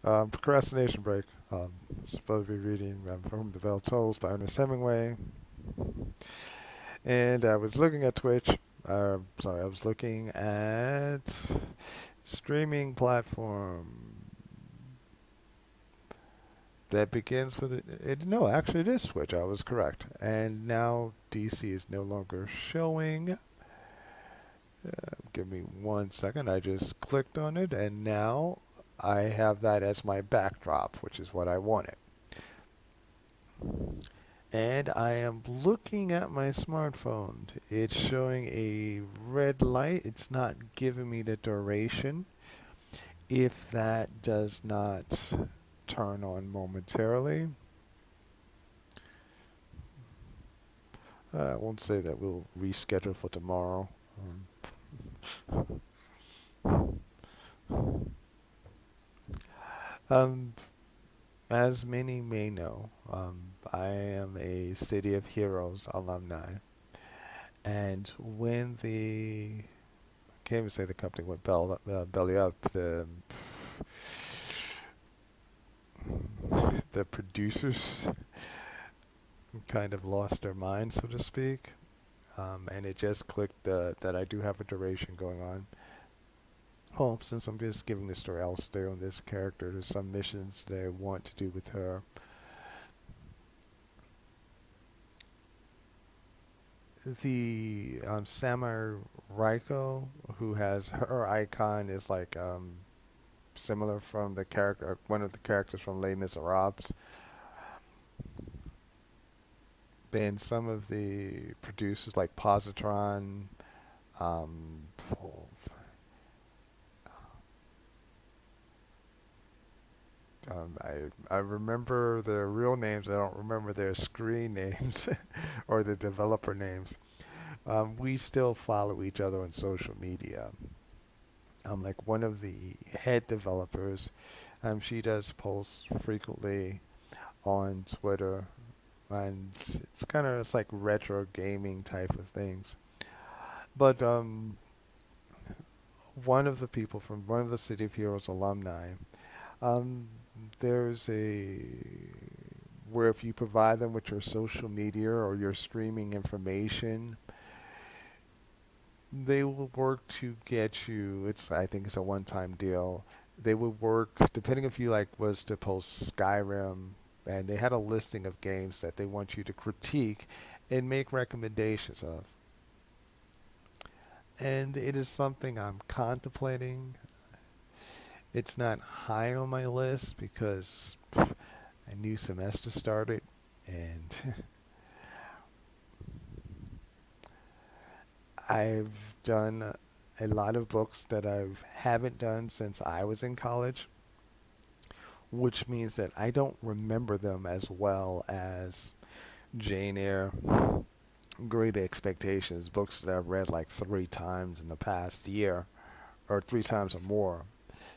Procrastination break. Supposed to be reading From Whom the Bell Tolls by Ernest Hemingway. And I was looking at Twitch. Sorry, I was looking at streaming platform that begins with it. No, actually, it is Twitch. I was correct. And now DC is no longer showing. Give me 1 second. I just clicked on it, and now I have that as my backdrop, which is what I wanted. And I am looking at my smartphone. It's showing a red light. It's not giving me the duration. If that does not turn on momentarily, I won't say that we'll reschedule for tomorrow. Um, as many may know, I am a City of Heroes alumni. And when I can't even say the company went belly up, the producers kind of lost their mind, so to speak. And it just clicked that I do have a duration going on. Oh, since I'm just giving the story, I'll stay on this character. There's some missions that I want to do with her. The Samurai Raiko, who has her icon, is like similar from the character, one of the characters from Les Miserables. Then some of the producers, like Positron, um, I remember their real names. I don't remember their screen names or the developer names. We still follow each other on social media. Like one of the head developers, she does post frequently on Twitter, and it's like retro gaming type of things. But one of the people from one of the City of Heroes alumni, um, there's a where if you provide them with your social media or your streaming information, they will work to get you. I think it's a one-time deal. They would work depending if you like was to post Skyrim, and they had a listing of games that they want you to critique and make recommendations of. And it is something I'm contemplating. It's not high on my list because a new semester started, and I've done a lot of books that I haven't done since I was in college, which means that I don't remember them as well as Jane Eyre, Great Expectations, books that I've read like 3 times in the past year, or 3 times or more.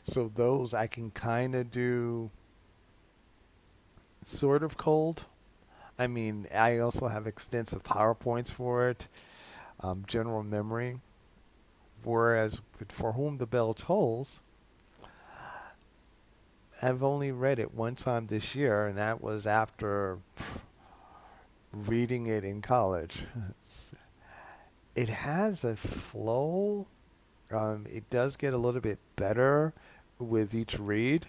So those I can kind of do sort of cold. I mean, I also have extensive PowerPoints for it, general memory. Whereas For Whom the Bell Tolls, I've only read it 1 time this year, and that was after reading it in college. It has a flow. It does get a little bit better with each read,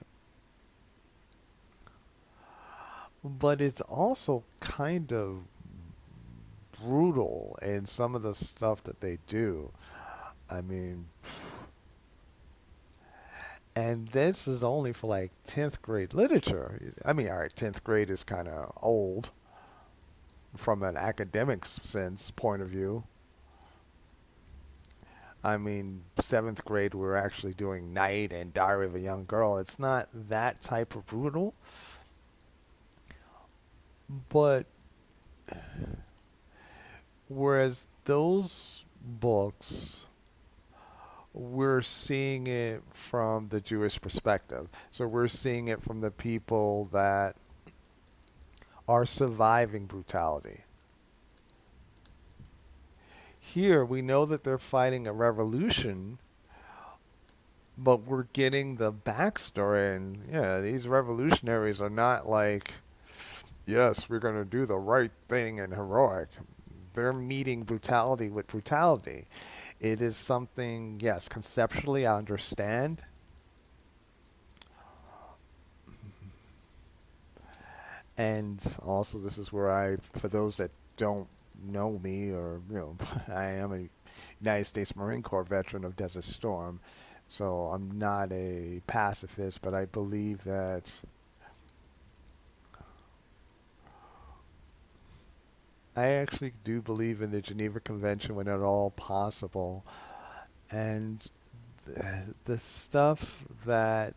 but it's also kind of brutal in some of the stuff that they do. I mean, and this is only for like 10th grade literature. I mean, all right, 10th grade is kind of old from an academic sense point of view. I mean, 7th grade, we were actually doing Night and Diary of a Young Girl. It's not that type of brutal, but whereas those books, we're seeing it from the Jewish perspective. So we're seeing it from the people that are surviving brutality. Here, we know that they're fighting a revolution, but we're getting the backstory, and yeah, these revolutionaries are not like, yes, we're going to do the right thing and heroic. They're meeting brutality with brutality. It is something, yes, conceptually I understand. And also, this is where for those that don't know me, or, I am a United States Marine Corps veteran of Desert Storm. So I'm not a pacifist, but I believe that I actually do believe in the Geneva Convention when at all possible. And the stuff that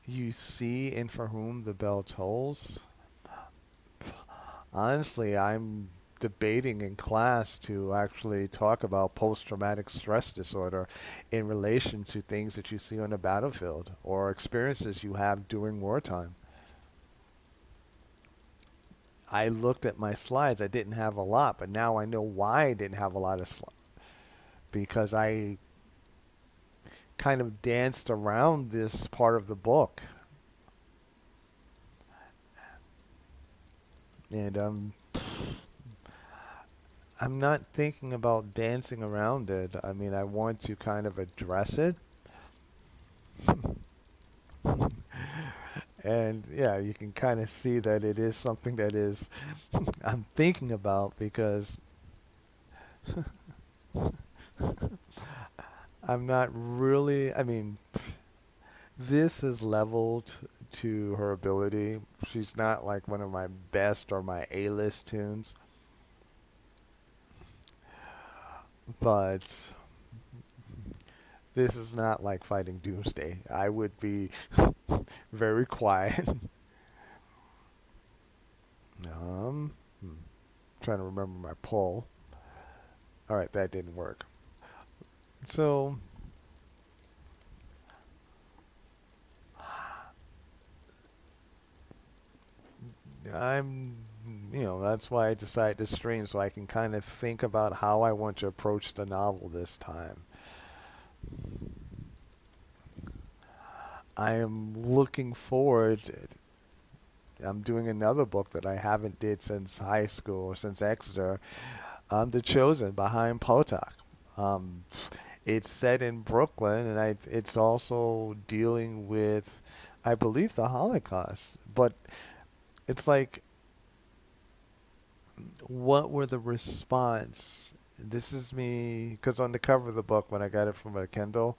you see in For Whom the Bell Tolls, honestly, I'm debating in class to actually talk about post-traumatic stress disorder in relation to things that you see on the battlefield or experiences you have during wartime. I looked at my slides. I didn't have a lot, but now I know why I didn't have a lot of slides because I kind of danced around this part of the book. And I'm not thinking about dancing around it. I mean, I want to kind of address it. And yeah, you can kind of see that it is something that is I'm thinking about because I'm not really, I mean, this is leveled to her ability. She's not like one of my best or my A-list tunes, but this is not like fighting Doomsday. I would be very quiet. Hmm, trying to remember my poll. All right, that didn't work. So I'm, that's why I decided to stream so I can kind of think about how I want to approach the novel this time. I am looking forward. I'm doing another book that I haven't did since high school or since Exeter. The Chosen behind Potok. Um, it's set in Brooklyn, and it's also dealing with, I believe, the Holocaust. But it's like, what were the response? This is me, because on the cover of the book, when I got it from a Kindle,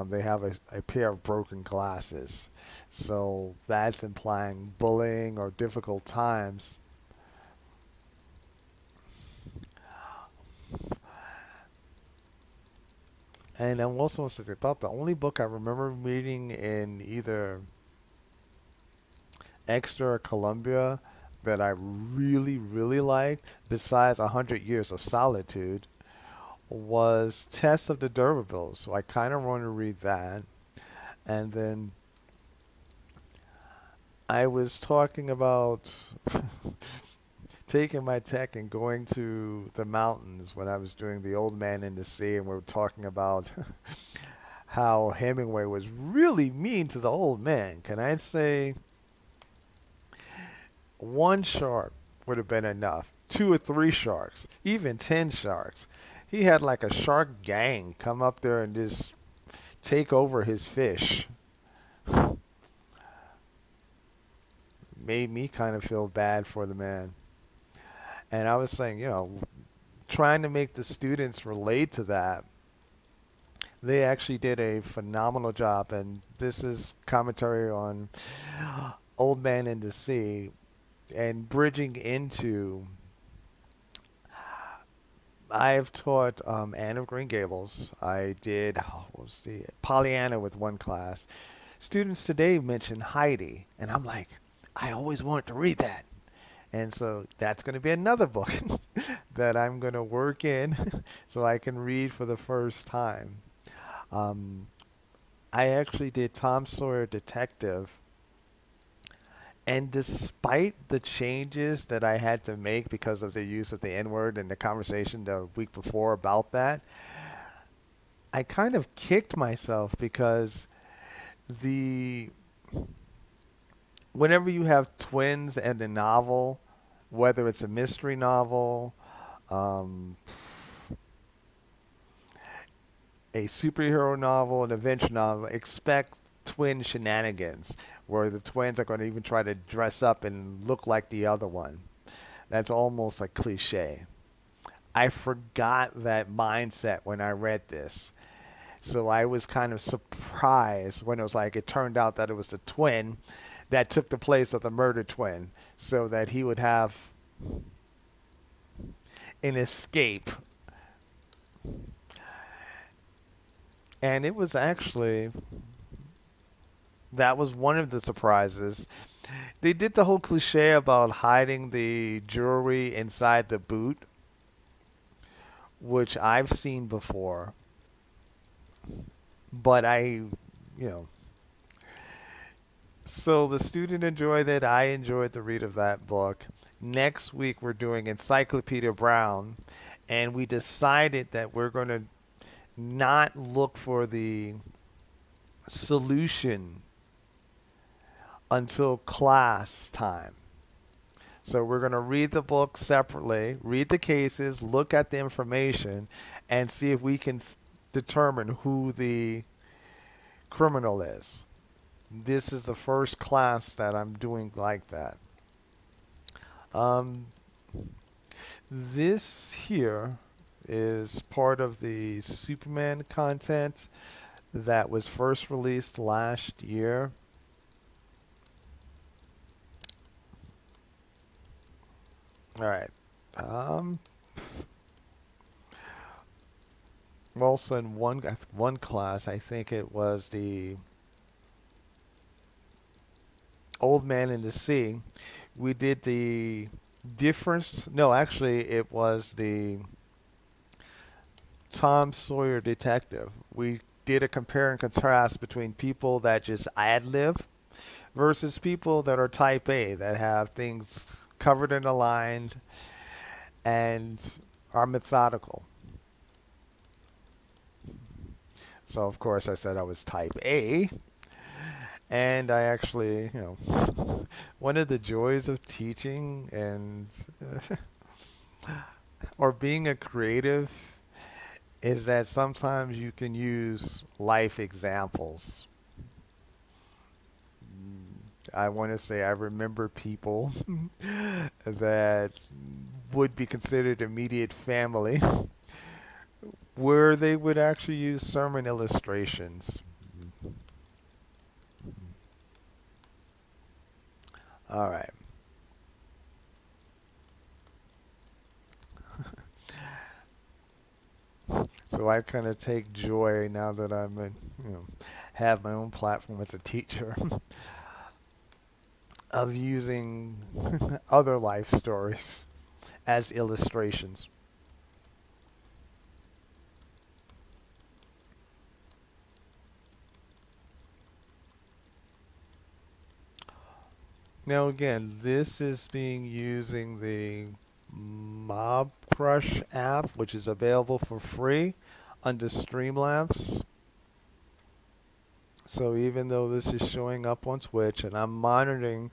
they have a pair of broken glasses. So that's implying bullying or difficult times. And I'm also about the only book I remember reading in either Exeter or Columbia that I really, really liked, besides 100 Years of Solitude, was Test of the D'Urbervilles. So I kind of want to read that. And then I was talking about taking my tech and going to the mountains when I was doing The Old Man in the Sea, and we were talking about how Hemingway was really mean to the old man. Can I say one shark would have been enough? Two or three sharks, even 10 sharks. He had like a shark gang come up there and just take over his fish. Made me kind of feel bad for the man. And I was saying, trying to make the students relate to that. They actually did a phenomenal job, and this is commentary on Old Man in the Sea and bridging into. I've taught Anne of Green Gables. I did, what was the Pollyanna with one class. Students today mention Heidi, and I'm like, I always wanted to read that. And so that's going to be another book that I'm going to work in so I can read for the first time. Um, I actually did Tom Sawyer Detective, and despite the changes that I had to make because of the use of the N word and the conversation the week before about that, I kind of kicked myself because the whenever you have twins and a novel, whether it's a mystery novel, um, a superhero novel, an adventure novel, expect twin shenanigans where the twins are going to even try to dress up and look like the other one. That's almost a cliche. I forgot that mindset when I read this. So I was kind of surprised when it was like it turned out that it was the twin that took the place of the murdered twin so that he would have an escape. And it was actually, that was one of the surprises. They did the whole cliche about hiding the jewelry inside the boot, which I've seen before. But you know, so the student enjoyed it. I enjoyed the read of that book. Next week, we're doing Encyclopedia Brown, and we decided that we're going to not look for the solution until class time. So we're going to read the book separately, read the cases, look at the information, and see if we can determine who the criminal is. This is the first class that I'm doing like that. Um, this here is part of the Superman content that was first released last year. All right. Um, Also, in one class, I think it was the Old Man in the Sea. We did the difference. No, actually, it was the Tom Sawyer Detective. We did a compare and contrast between people that just ad lib versus people that are type A, that have things covered and aligned and are methodical. So, of course, I said I was type A. And I actually, one of the joys of teaching and or being a creative is that sometimes you can use life examples. I want to say I remember people that would be considered immediate family where they would actually use sermon illustrations. All right. So I kind of take joy now that I'm, have my own platform as a teacher of using other life stories as illustrations. Now again, this is being using the Mob Crush app, which is available for free under Streamlabs. So even though this is showing up on Twitch, and I'm monitoring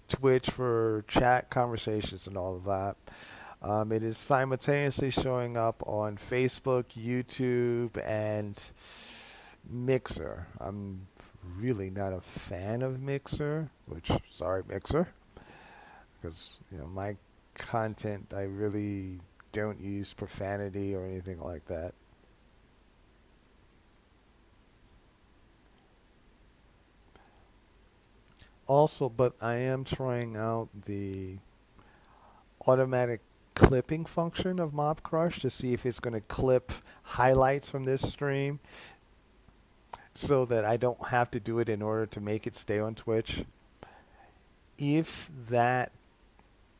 Twitch for chat conversations and all of that, it is simultaneously showing up on Facebook, YouTube, and Mixer. I'm really not a fan of Mixer, which, sorry, Mixer, because my content, I really don't use profanity or anything like that. Also, but I am trying out the automatic clipping function of Mob Crush to see if it's going to clip highlights from this stream so that I don't have to do it in order to make it stay on Twitch. If that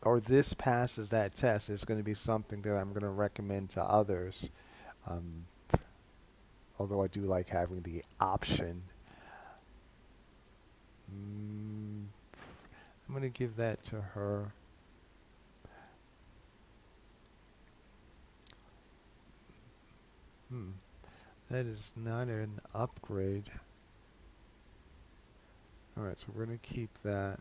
or this passes that test, it's going to be something that I'm going to recommend to others. Um, Although I do like having the option. I'm going to give that to her. Hmm. That is not an upgrade. Alright, so we're going to keep that.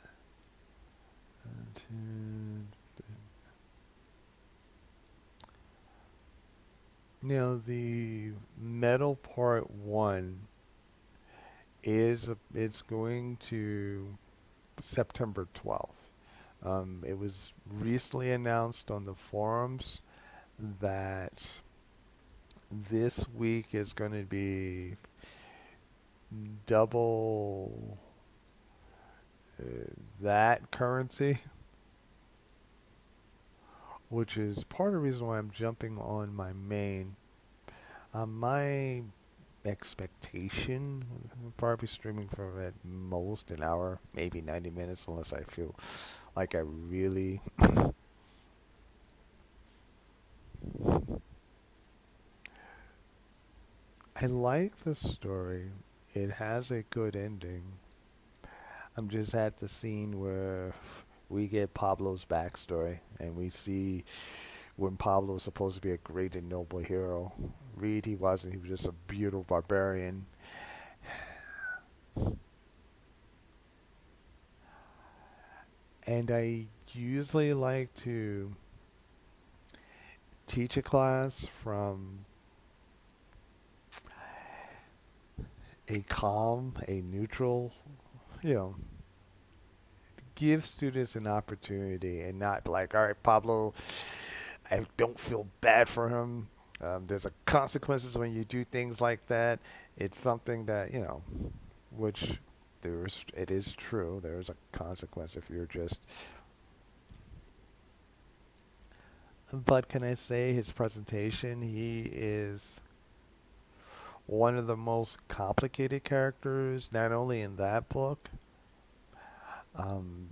Now, the metal part 1 is it's going to September 12th. It was recently announced on the forums that this week is going to be double uh, that currency, which is part of the reason why I'm jumping on my main. My expectation, I'll probably streaming for at most an hour, maybe 90 minutes, unless I feel like I really I like the story. It has a good ending. I'm just at the scene where we get Pablo's backstory and we see when Pablo was supposed to be a great and noble hero. Reed, he wasn't. He was just a brutal barbarian. And I usually like to teach a class from a calm, a neutral, you know, give students an opportunity and not be like, all right, Pablo, I don't feel bad for him. There's a consequences when you do things like that. It's something that, which it is true. There's a consequence if you're just. But can I say his presentation? He is one of the most complicated characters, not only in that book,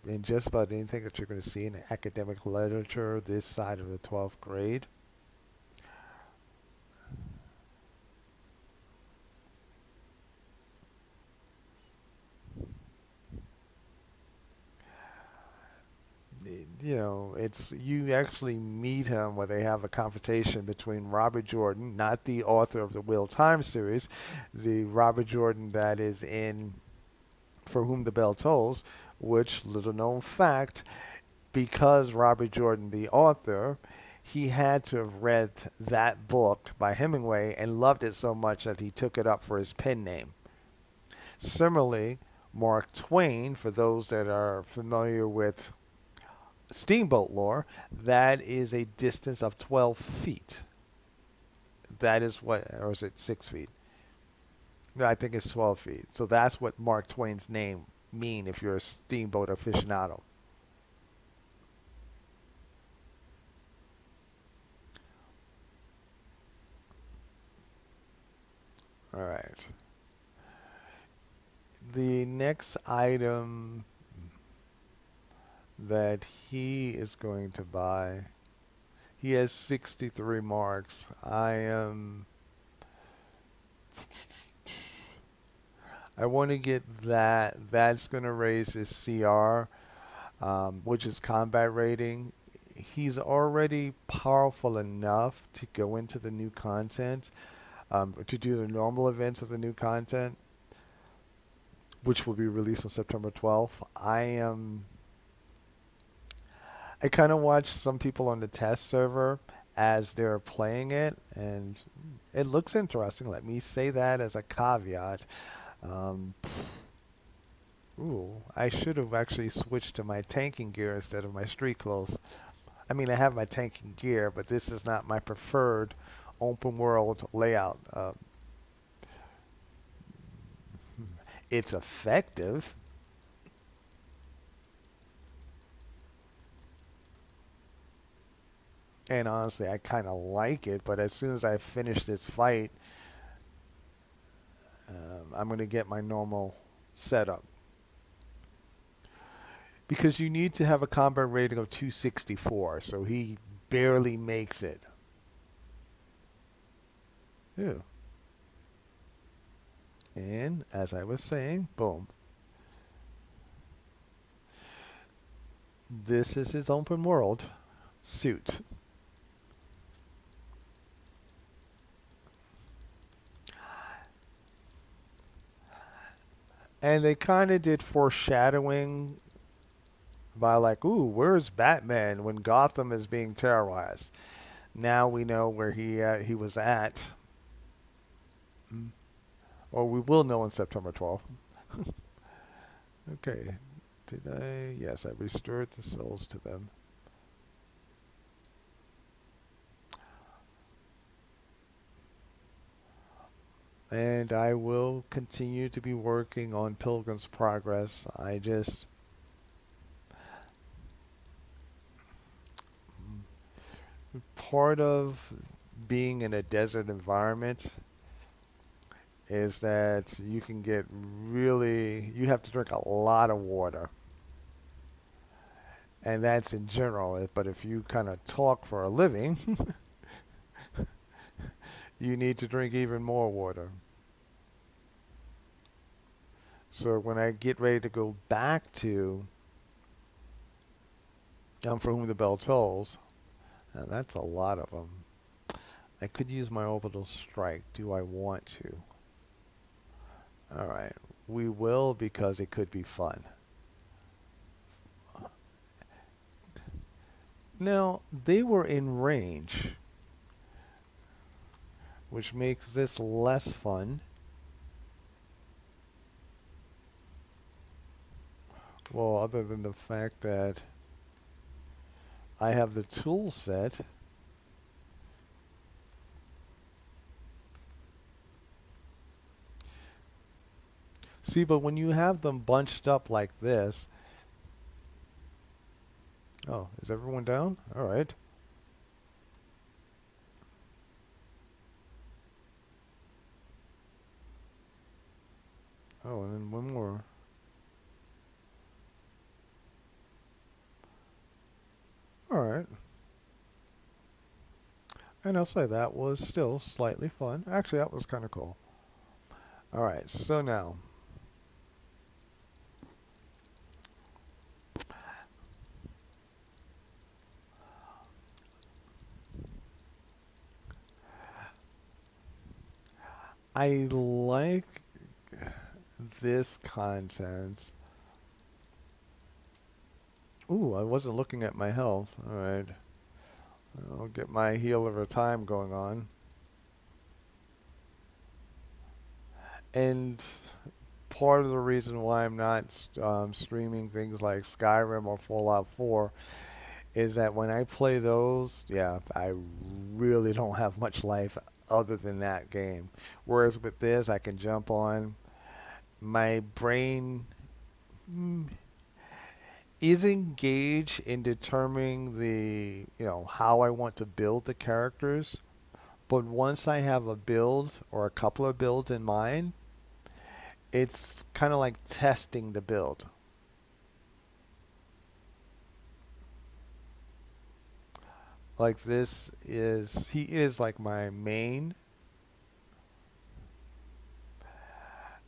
in just about anything that you're going to see in academic literature this side of the 12th grade. It's you actually meet him where they have a confrontation between Robert Jordan, not the author of the Wheel Time series, the Robert Jordan that is in For Whom the Bell Tolls, which, little known fact, because Robert Jordan, the author, he had to have read that book by Hemingway and loved it so much that he took it up for his pen name. Similarly, Mark Twain, for those that are familiar with steamboat lore, that is a distance of 12 feet. That is what, or is it 6 feet? No, I think it's 12 feet. So that's what Mark Twain's name mean if you're a steamboat aficionado. All right. The next item that he is going to buy, he has 63 marks. I want to get that. That's going to raise his CR, which is combat rating. He's already powerful enough to go into the new content, to do the normal events of the new content, which will be released on September 12th. I kind of watch some people on the test server as they're playing it, and it looks interesting. Let me say that as a caveat. Um, I should have actually switched to my tanking gear instead of my street clothes. I mean, I have my tanking gear, but this is not my preferred open world layout. It's effective. And honestly, I kind of like it, but as soon as I finish this fight, I'm going to get my normal setup. Because you need to have a combat rating of 264, so he barely makes it. Yeah. And as I was saying, boom. This is his open world suit. And they kind of did foreshadowing by like, ooh, where's Batman when Gotham is being terrorized? Now we know where he was at, or we will know on September 12th. Okay, did I? Yes, I restored the souls to them. And I will continue to be working on Pilgrim's Progress. I just part of being in a desert environment is that you can get really you have to drink a lot of water. And that's in general, but if you kind of talk for a living, you need to drink even more water. So when I get ready to go back to For Whom the Bell Tolls, and that's a lot of them. I could use my orbital strike. Do I want to? All right. We will because it could be fun. Now, they were in range, which makes this less fun. Well, other than the fact that I have the tool set. See, but when you have them bunched up like this. Oh, is everyone down? All right. Oh, and then one more. All right. And I'll say that was still slightly fun. Actually, that was kind of cool. All right, so now I like this content. Ooh, I wasn't looking at my health. All right. I'll get my heal over time going on. And part of the reason why I'm not streaming things like Skyrim or Fallout 4 is that when I play those, yeah, I really don't have much life other than that game. Whereas with this, I can jump on. My brain mm, is engaged in determining how I want to build the characters. But once I have a build or a couple of builds in mind, it's kind of like testing the build. Like he is like my main.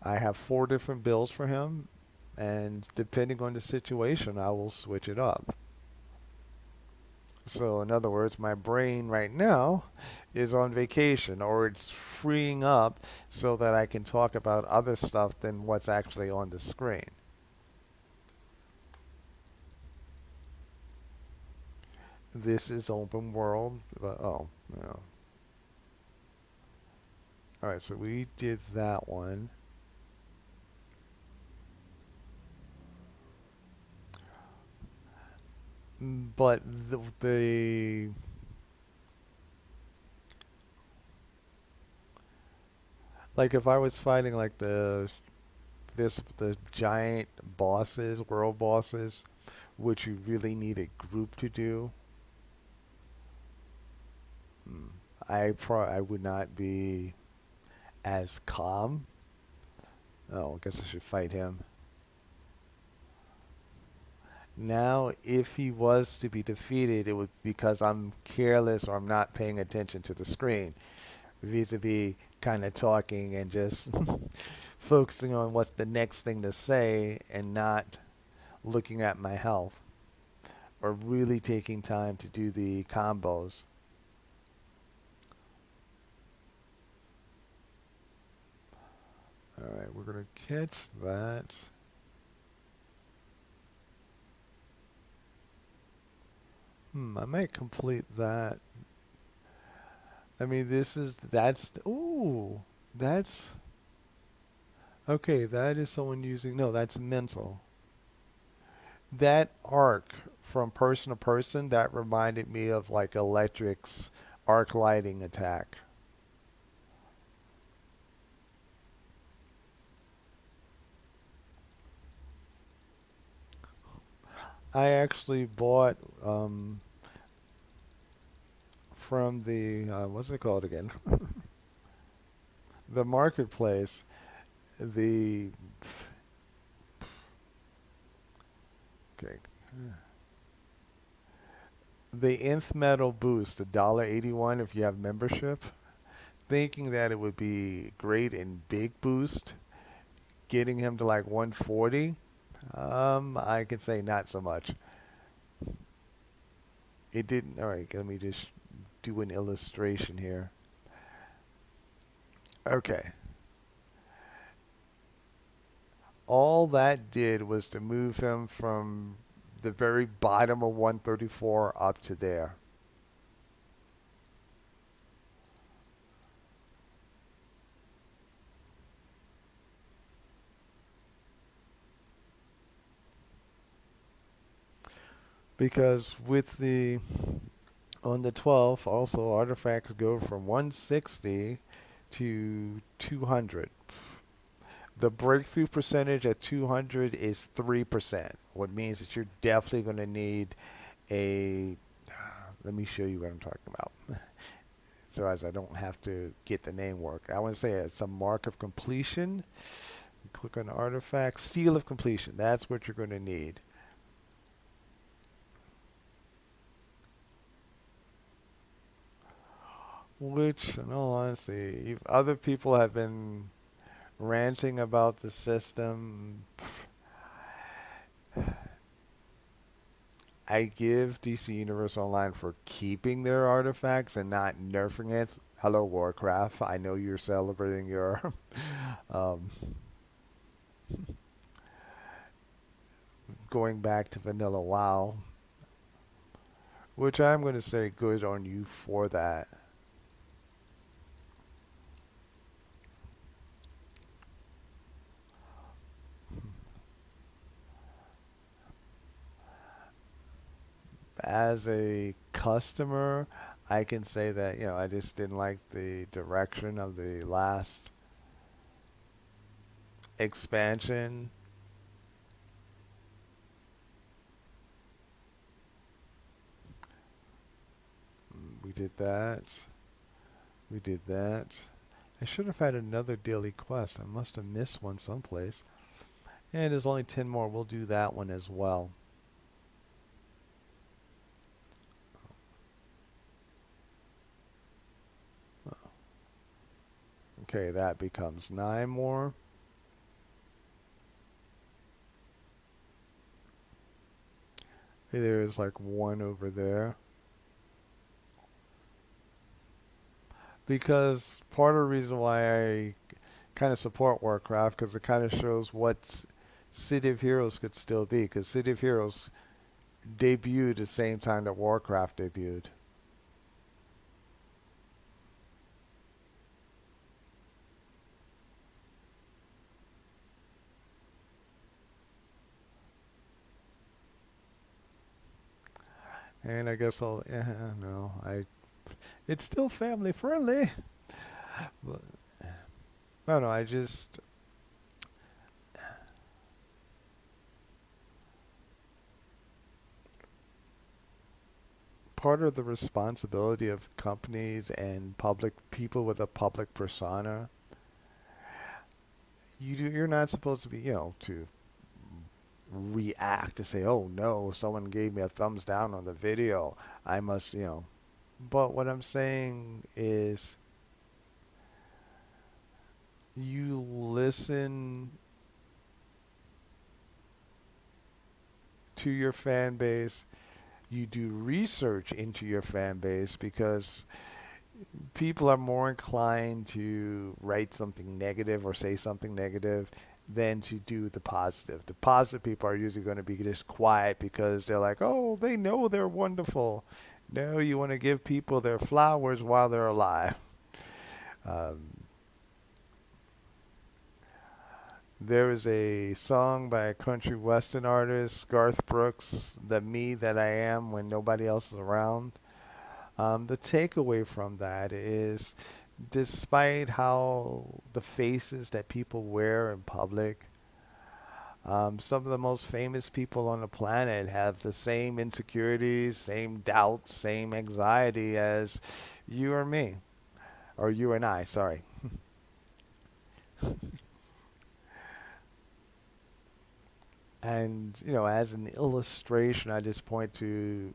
I have four different builds for him, and depending on the situation, I will switch it up. So, in other words, my brain right now is on vacation or it's freeing up so that I can talk about other stuff than what's actually on the screen. This is open world. Oh, no. All right, so we did that one. But like if I was fighting like the giant bosses, world bosses, which you really need a group to do, mm, I would not be as calm. Oh, I guess I should fight him. Now, if he was to be defeated, it would because I'm careless or I'm not paying attention to the screen, vis-a-vis kind of talking and just focusing on what's the next thing to say and not looking at my health or really taking time to do the combos. All right, we're going to catch that. I might complete that. I mean, ooh, that's, okay, that is someone using, no, that's mental. That arc from person to person, that reminded me of like Electric's arc lighting attack. I actually bought from the what's it called again? The marketplace. The okay, the nth metal boost, $1.81 if you have membership. Thinking that it would be great in big boost, getting him to like 140. I could say not so much. It didn't. All right, let me just do an illustration here. Okay, all that did was to move him from the very bottom of 134 up to there. Because with the on the 12th, also artifacts go from 160 to 200. The breakthrough percentage at 200 is 3%, what means that you're definitely going to need a. Let me show you what I'm talking about. So as I don't have to get the name work, I want to say it's a mark of completion. Click on the artifact, seal of completion. That's what you're going to need. Which, in all honesty, if other people have been ranting about the system. I give DC Universe Online for keeping their artifacts and not nerfing it. Hello, Warcraft. I know you're celebrating your um, going back to Vanilla WoW, which I'm going to say good on you for that. As a customer, I can say that, I just didn't like the direction of the last expansion. We did that. We did that. I should have had another daily quest. I must have missed one someplace. And there's only 10 more. We'll do that one as well. Okay, that becomes 9 more. There's like one over there. Because part of the reason why I kind of support Warcraft, because it kind of shows what City of Heroes could still be. Because City of Heroes debuted the same time that Warcraft debuted. And I guess no, it's still family friendly. But, no, no, I just, part of the responsibility of companies and public people with a public persona, you're not supposed to be, to react to say, oh no, someone gave me a thumbs down on the video. I must. But what I'm saying is, you listen to your fan base, you do research into your fan base because people are more inclined to write something negative or say something negative than to do the positive. The positive people are usually going to be just quiet because they're like, oh, they know they're wonderful. No, you want to give people their flowers while they're alive. Um, there is a song by a country western artist, Garth Brooks, "The Me That I Am When Nobody Else is Around." The takeaway from that is despite how the faces that people wear in public, some of the most famous people on the planet have the same insecurities, same doubts, same anxiety as you or me, or you and I, sorry. And, as an illustration, I just point to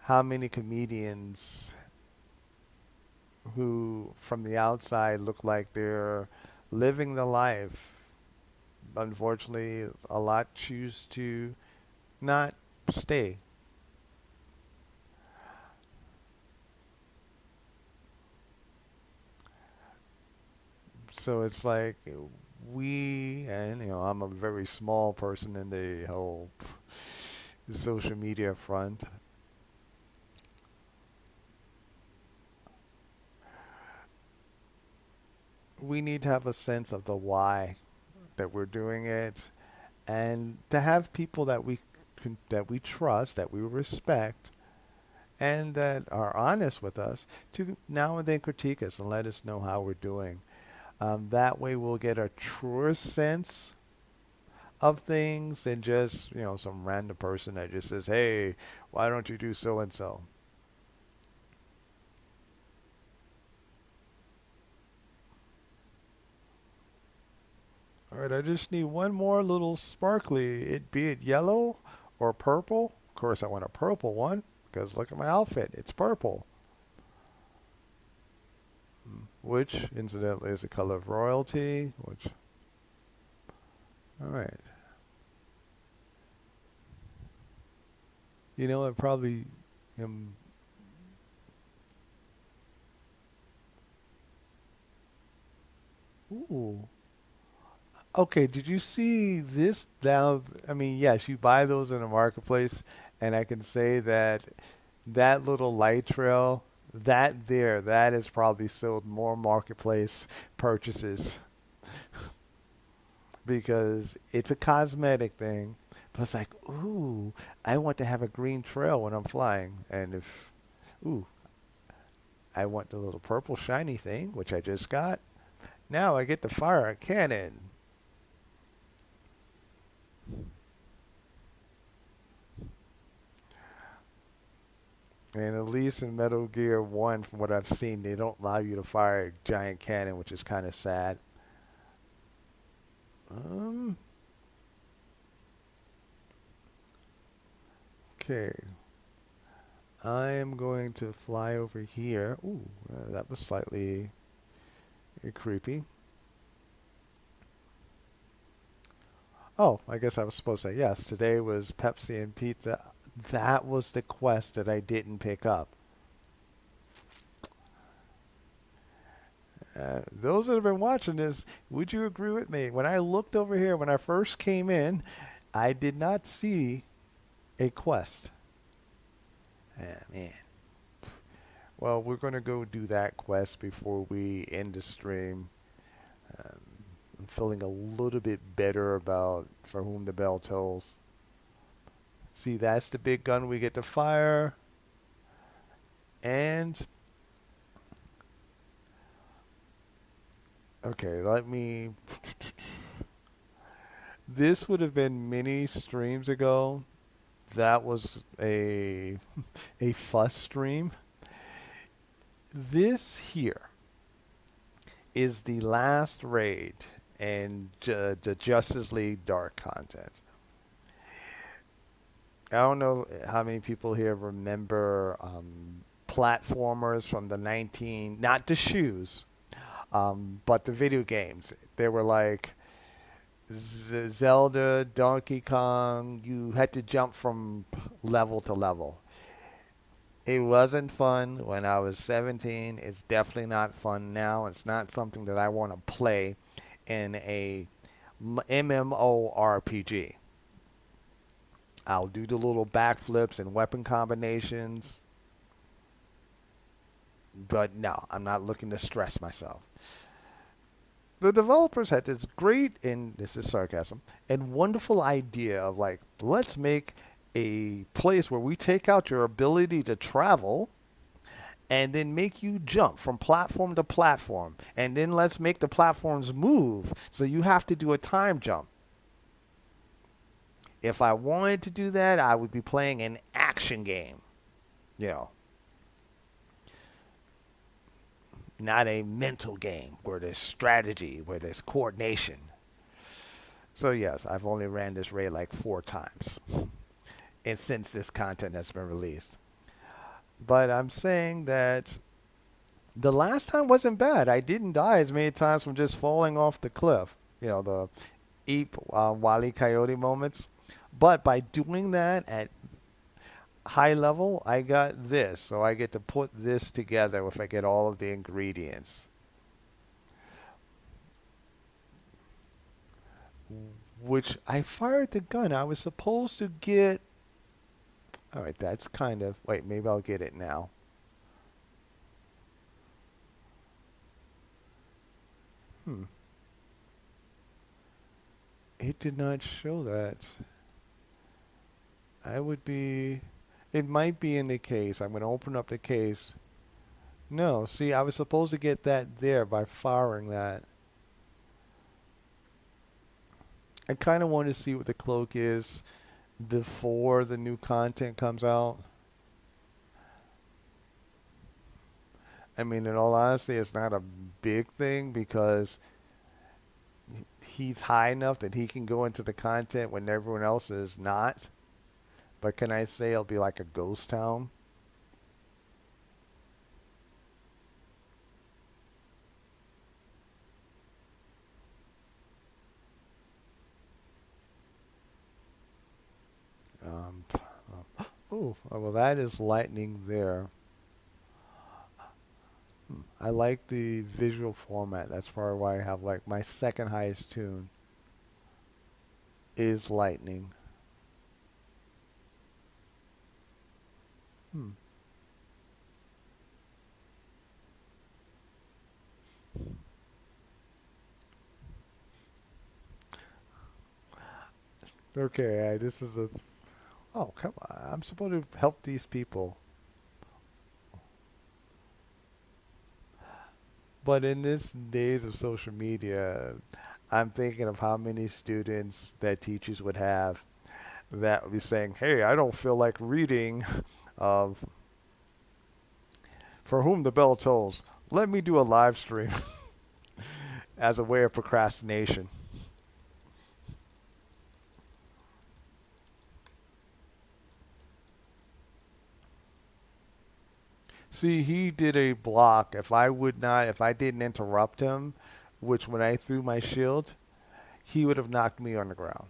how many comedians who, from the outside, look like they're living the life. Unfortunately, a lot choose to not stay. So it's like and I'm a very small person in the whole social media front. We need to have a sense of the why that we're doing it, and to have people that we trust, that we respect, and that are honest with us to now and then critique us and let us know how we're doing. That way, we'll get a truer sense of things than just some random person that just says, "Hey, why don't you do so and so?" All right, I just need one more little sparkly. Be it yellow or purple. Of course, I want a purple one because look at my outfit. It's purple, which incidentally is the color of royalty. Which, all right, I probably am. Ooh. Okay, did you see this now? I mean, yes, you buy those in a marketplace, and I can say that that little light trail, that has probably sold more marketplace purchases because it's a cosmetic thing. But it's like, ooh, I want to have a green trail when I'm flying, and ooh, I want the little purple shiny thing, which I just got. Now I get to fire a cannon. And at least in Metal Gear 1, from what I've seen, they don't allow you to fire a giant cannon, which is kind of sad. Um, okay. I am going to fly over here. Ooh, that was slightly creepy. Oh, I guess I was supposed to say yes. Today was Pepsi and pizza. That was the quest that I didn't pick up. Those that have been watching this, would you agree with me? When I looked over here, when I first came in, I did not see a quest. Ah, man. Well, we're going to go do that quest before we end the stream. Um, I'm feeling a little bit better about for whom the bell tolls. See, that's the big gun we get to fire. And, okay, let me. This would have been many streams ago. That was a fuss stream. This here is the last raid in the Justice League Dark content. I don't know how many people here remember platformers from the 19, not the shoes, but the video games. They were like Zelda, Donkey Kong. You had to jump from level to level. It wasn't fun when I was 17. It's definitely not fun now. It's not something that I want to play in a MMORPG. I'll do the little backflips and weapon combinations, but no, I'm not looking to stress myself. The developers had this great, and this is sarcasm, and wonderful idea of like, let's make a place where we take out your ability to travel and then make you jump from platform to platform. And then let's make the platforms move so you have to do a time jump. If I wanted to do that, I would be playing an action game, you know, not a mental game where there's strategy, where there's coordination. So, yes, I've only ran this raid like 4 times and since this content has been released. But I'm saying that the last time wasn't bad. I didn't die as many times from just falling off the cliff. You know, the Eep Wally Coyote moments. But by doing that at high level, I got this. So I get to put this together if I get all of the ingredients. Which I fired the gun. I was supposed to get. All right, that's kind of. Wait, maybe I'll get it now. Hmm. It did not show that. I would be. It might be in the case. I'm going to open up the case. No, see, I was supposed to get that there by firing that. I kind of want to see what the cloak is before the new content comes out. I mean, in all honesty, it's not a big thing because he's high enough that he can go into the content when everyone else is not. But can I say it'll be like a ghost town? Um, oh, well, that is lightning there. I like the visual format. That's probably why I have like my second highest tune is lightning. Hmm. Okay, this is a. Oh, come on. I'm supposed to help these people. But in this days of social media, I'm thinking of how many students that teachers would have that would be saying, "Hey, I don't feel like reading of For Whom the Bell Tolls. Let me do a live stream as a way of procrastination." See, he did a block. If I didn't interrupt him, which when I threw my shield, he would have knocked me on the ground.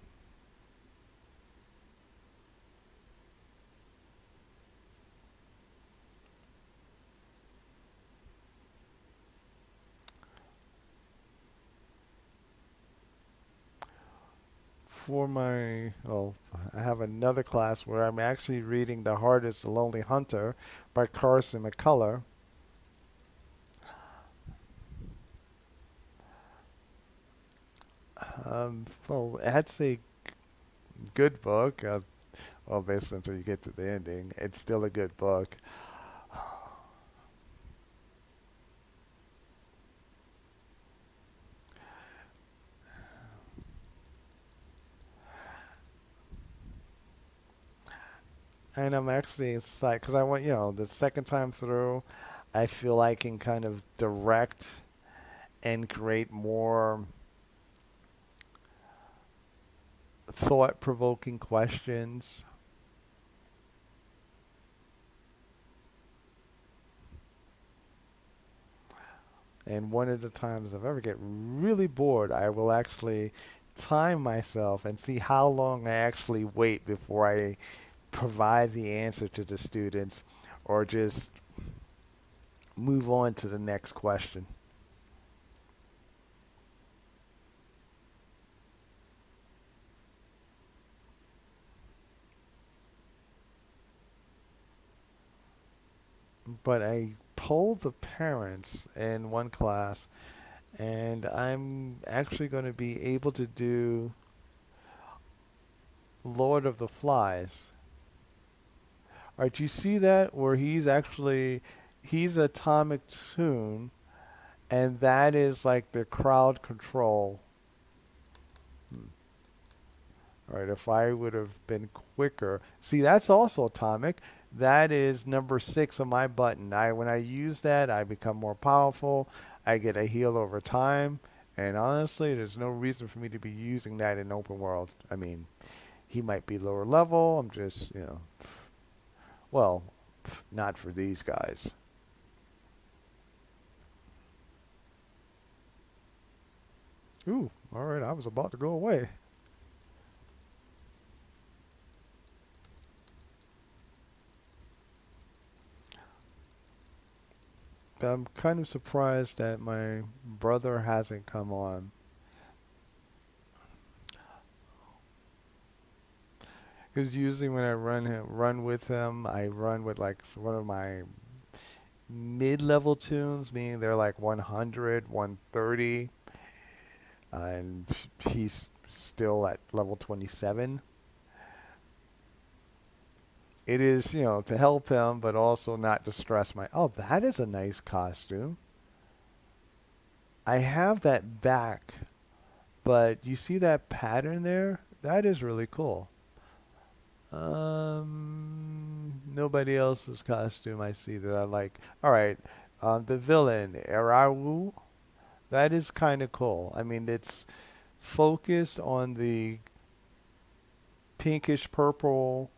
For my, oh, I have another class where I'm actually reading The Heart is the Lonely Hunter by Carson McCullough. Well, that's a good book. Well, basically until you get to the ending, it's still a good book. And I'm actually excited because I want, the second time through, I feel I can kind of direct and create more thought provoking questions. And one of the times if I ever get really bored, I will actually time myself and see how long I actually wait before I provide the answer to the students or just move on to the next question? But I polled the parents in one class, and I'm actually going to be able to do Lord of the Flies. All right, you see that where he's Atomic Tune, and that is like the crowd control. Hmm. All right, if I would have been quicker. See, that's also atomic. That is number 6 on my button. When I use that, I become more powerful. I get a heal over time. And honestly, there's no reason for me to be using that in open world. I mean, he might be lower level. I'm just, well, not for these guys. Ooh, all right, I was about to go away. I'm kind of surprised that my brother hasn't come on. Because usually when I run with him, I run with like one of my mid-level tunes, meaning they're like 100, 130, and he's still at level 27. It is, to help him, but also not to stress my. Oh, that is a nice costume. I have that back, but you see that pattern there? That is really cool. Nobody else's costume I see that I like. All right, the villain Erawu. That is kind of cool. I mean, it's focused on the pinkish purple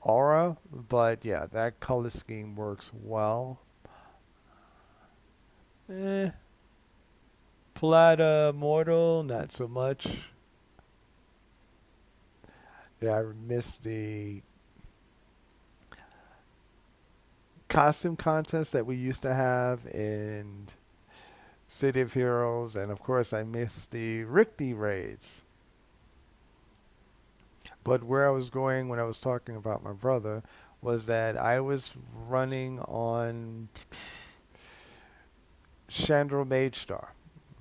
aura, but yeah, that color scheme works well. Eh, Plata Mortal, not so much. Yeah, I miss the costume contest that we used to have in City of Heroes, and of course, I miss the Richter raids. But where I was going when I was talking about my brother was that I was running on Chandra Mage Star,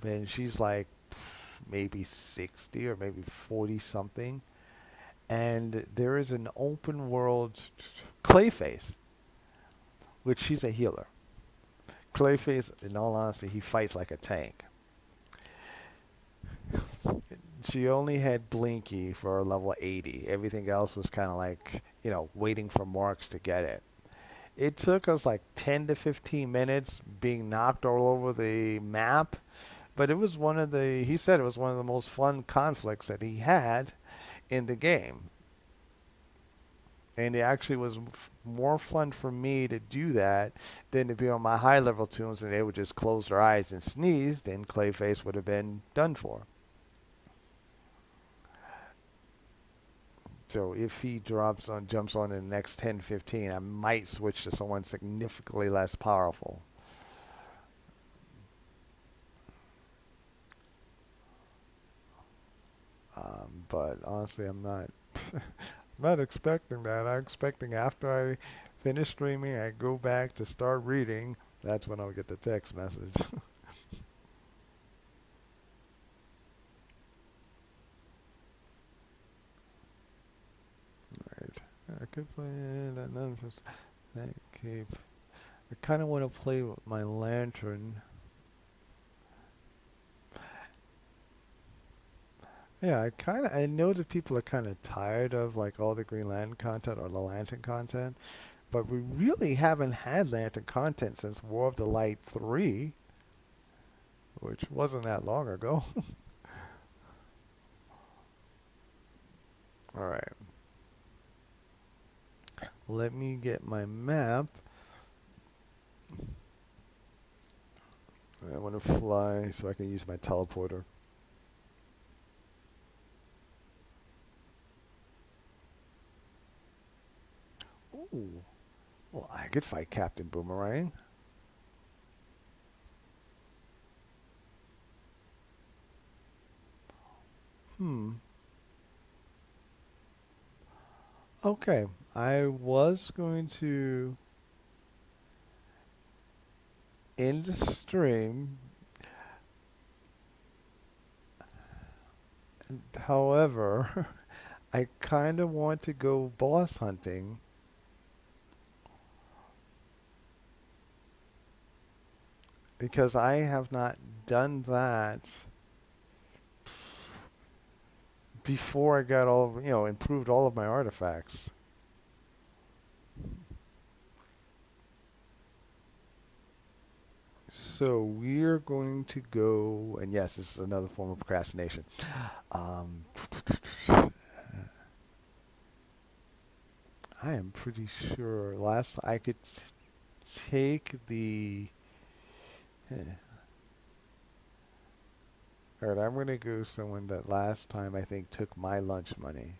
and she's like maybe 60 or maybe 40 something. And there is an open world Clayface, which she's a healer. Clayface, in all honesty, he fights like a tank. She only had Blinky for level 80. Everything else was kind of like, waiting for marks to get it. It took us like 10 to 15 minutes being knocked all over the map, but he said it was one of the most fun conflicts that he had in the game. And it actually was more fun for me to do that than to be on my high level tunes and they would just close their eyes and sneeze, then Clayface would have been done for. So if he jumps on in the next 10, 15, I might switch to someone significantly less powerful. But honestly, I'm not, I'm not expecting that. I'm expecting after I finish streaming, I go back to start reading. That's when I'll get the text message. Right. I could play that. That cape. I kind of want to play with my lantern. Yeah, I know that people are kind of tired of like all the Green Lantern content or the Lantern content, but we really haven't had Lantern content since War of the Light 3, which wasn't that long ago. All right, let me get my map. I want to fly so I can use my teleporter. Ooh. Well, I could fight Captain Boomerang. Hmm. Okay. I was going to end the stream. However, I kind of want to go boss hunting because I have not done that before I got improved all of my artifacts. So we're going to go, and yes, this is another form of procrastination. Um, I am pretty sure last I could take the. eh, All right, I'm going to go someone that last time I think took my lunch money.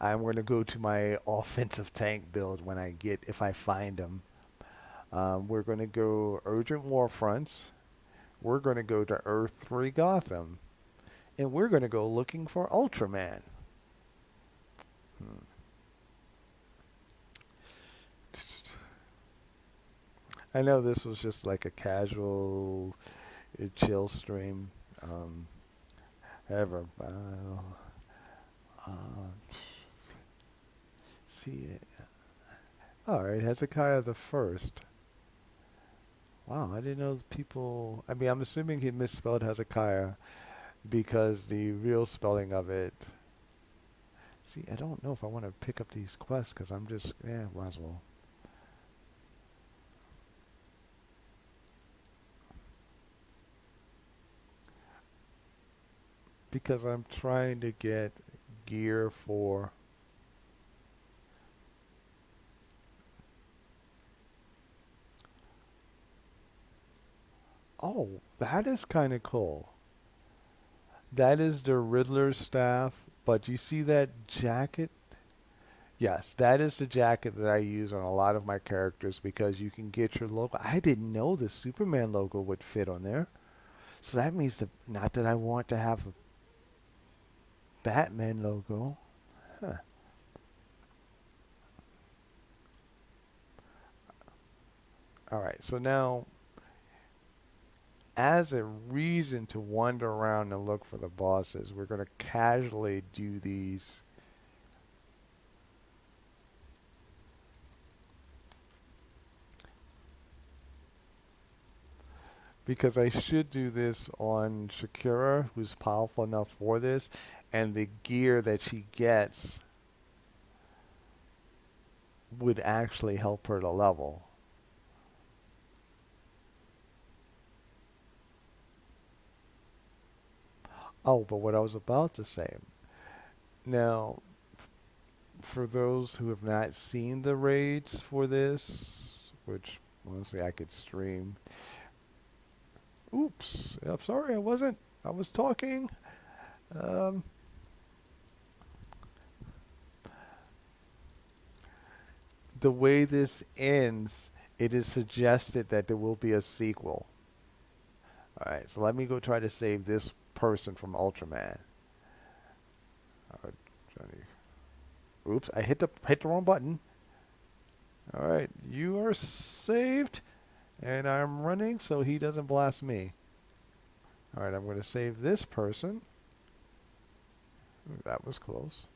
I'm going to go to my offensive tank build when I get, if I find them. We're going to go Urgent War Fronts. We're going to go to Earth 3 Gotham. And we're going to go looking for Ultraman. Hmm. I know this was just like a casual, chill stream. Um, However, see it. All right, Hezekiah the First. Wow, I didn't know people. I mean, I'm assuming he misspelled Hezekiah because the real spelling of it. See, I don't know if I want to pick up these quests because I'm just, might as well. Because I'm trying to get gear for. Oh, that is kind of cool. That is the Riddler staff, but you see that jacket? Yes, that is the jacket that I use on a lot of my characters because you can get your logo. I didn't know the Superman logo would fit on there. So that means not that I want to have a Batman logo. Huh. All right, so now as a reason to wander around and look for the bosses, we're going to casually do these because I should do this on Shakira, who's powerful enough for this, and the gear that she gets would actually help her to level. Oh, but what I was about to say. Now, for those who have not seen the raids for this, which honestly I could stream. Oops, I'm sorry, I wasn't. I was talking. Um, the way this ends, it is suggested that there will be a sequel. All right, so let me go try to save this person from Ultraman. Johnny. Oops, I hit the wrong button. All right, you are saved, and I'm running so he doesn't blast me. All right, I'm going to save this person. Ooh, that was close.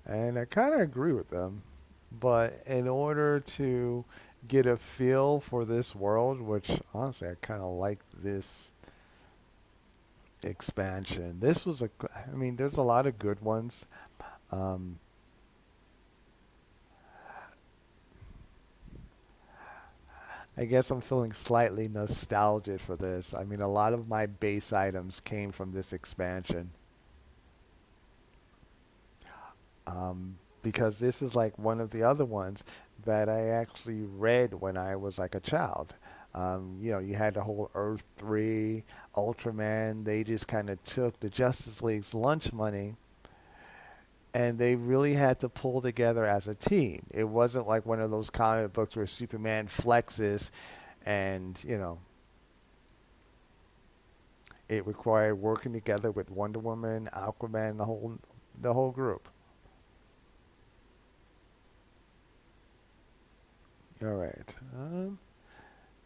And I kind of agree with them. But in order to get a feel for this world, which honestly I kind of like this expansion. This was I mean, there's a lot of good ones. Um, I guess I'm feeling slightly nostalgic for this. I mean, a lot of my base items came from this expansion. Because this is like one of the other ones that I actually read when I was like a child. You had the whole Earth 3, Ultraman. They just kind of took the Justice League's lunch money and they really had to pull together as a team. It wasn't like one of those comic books where Superman flexes and, it required working together with Wonder Woman, Aquaman, the whole group. All right.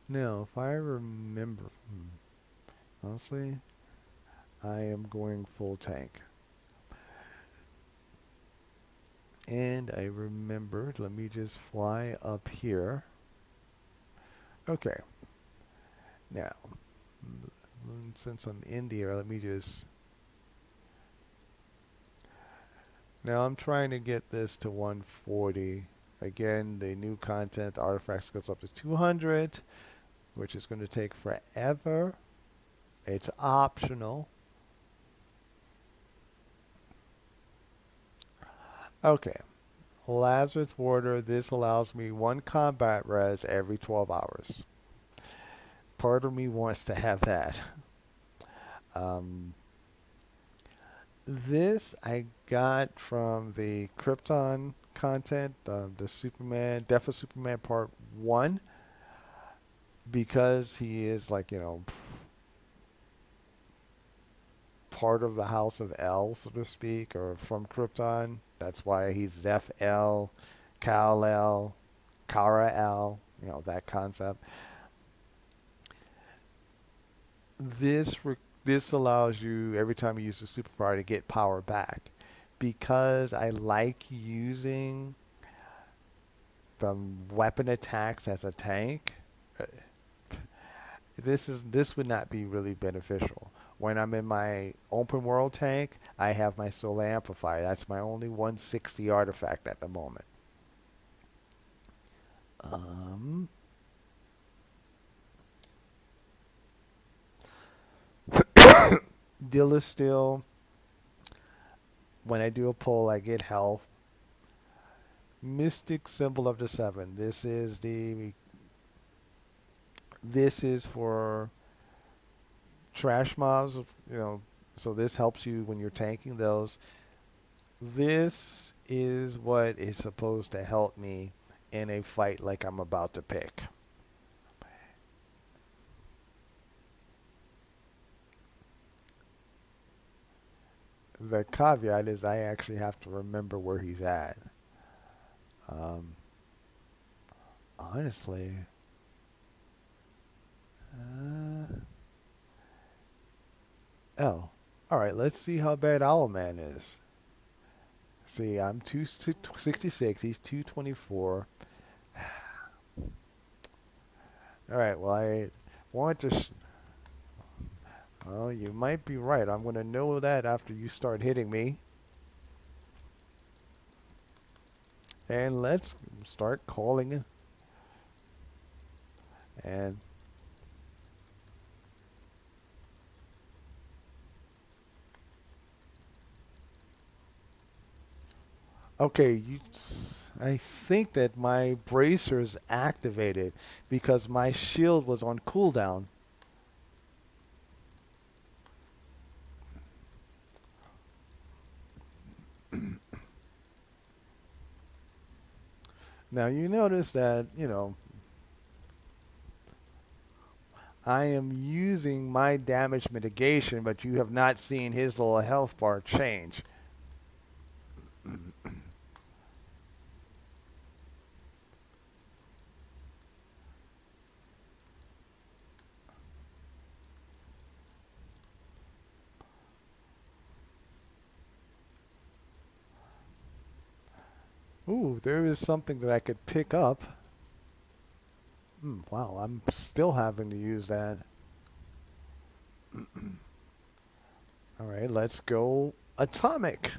Now, if I remember, honestly, I am going full tank. And I remembered, let me just fly up here. Okay. Now, since I'm in the air, let me just. Now I'm trying to get this to 140. Again, the new content, the artifacts goes up to 200, which is going to take forever. It's optional. Okay. Lazarus Water, this allows me one combat res every 12 hours. Part of me wants to have that. Um, this I got from the Krypton content, the Superman, Death of Superman Part 1, because he is like, part of the House of El, so to speak, or from Krypton. That's why he's Zeph El, Kal El, Kara El, that concept. This this allows you every time you use the superpower to get power back. Because I like using the weapon attacks as a tank, uh, this would not be really beneficial. When I'm in my open world tank, I have my solar amplifier. That's my only 160 artifact at the moment. Um, Deal is still. When I do a pull, I get health. Mystic Symbol of the Seven. This is for trash mobs. So this helps you when you're tanking those. This is what is supposed to help me in a fight like I'm about to pick. The caveat is I actually have to remember where he's at. Um, Honestly, uh, oh, all right. Let's see how bad Owlman is. See, I'm 266. He's 224. All right. Well, I want to. Well, you might be right. I'm going to know that after you start hitting me. And let's start calling. And okay, I think that my bracers activated because my shield was on cooldown. Now you notice that, I am using my damage mitigation, but you have not seen his little health bar change. Ooh, there is something that I could pick up. Wow, I'm still having to use that. All right, let's go atomic.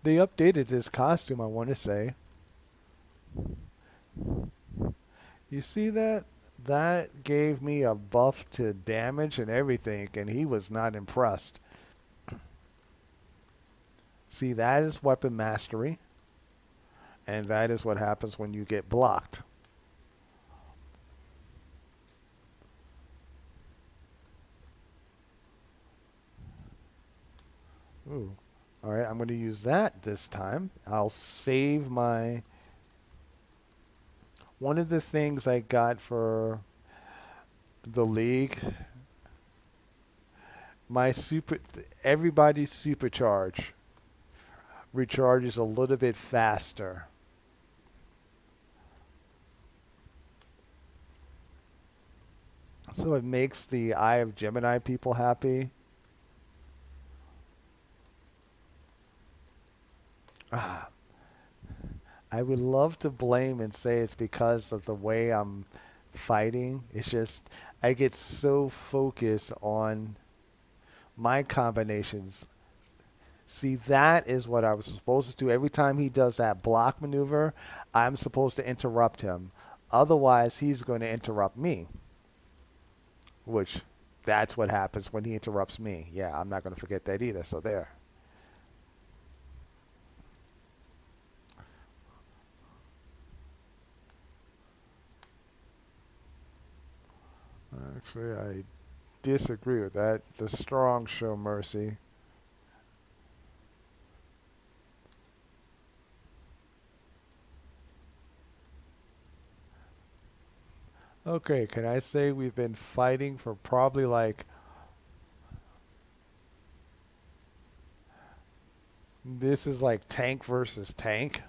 They updated his costume, I want to say. You see that? That gave me a buff to damage and everything, and he was not impressed. See, that is weapon mastery, and that is what happens when you get blocked. Ooh. All right, I'm going to use that this time. I'll save my... One of the things I got for the league, my super... Everybody's supercharge recharges a little bit faster. So it makes the Eye of Gemini people happy. Ah, I would love to blame and say it's because of the way I'm fighting. It's just I get so focused on my combinations. See, that is what I was supposed to do. Every time he does that block maneuver, I'm supposed to interrupt him. Otherwise, he's going to interrupt me, which that's what happens when he interrupts me. Yeah, I'm not going to forget that either. So there. Actually, I disagree with that. The strong show mercy. Okay, can I say we've been fighting for probably like this is like tank versus tank?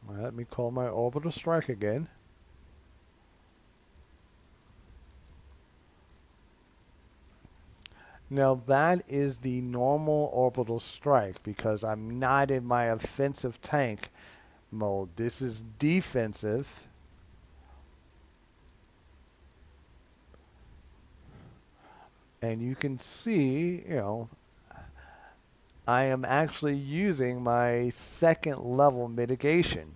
Let me call my orbital strike again. Now that is the normal orbital strike because I'm not in my offensive tank mode. This is defensive. And you can see, I am actually using my second level mitigation.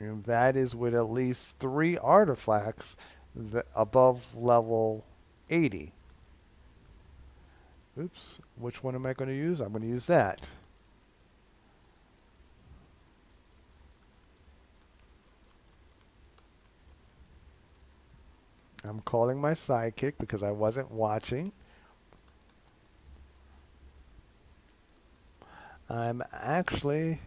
And that is with at least 3 artifacts above level 80. Oops, which one am I going to use? I'm going to use that. I'm calling my sidekick because I wasn't watching. I'm actually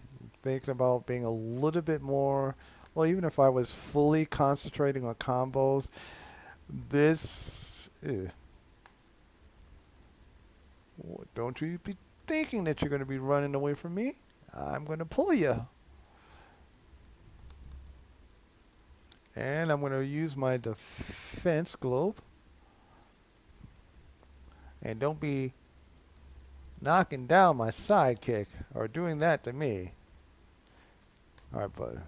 thinking about being a little bit more, well, even if I was fully concentrating on combos, this, don't you be thinking that you're going to be running away from me. I'm going to pull you. And I'm going to use my defense globe. And don't be knocking down my sidekick or doing that to me. All right, bud.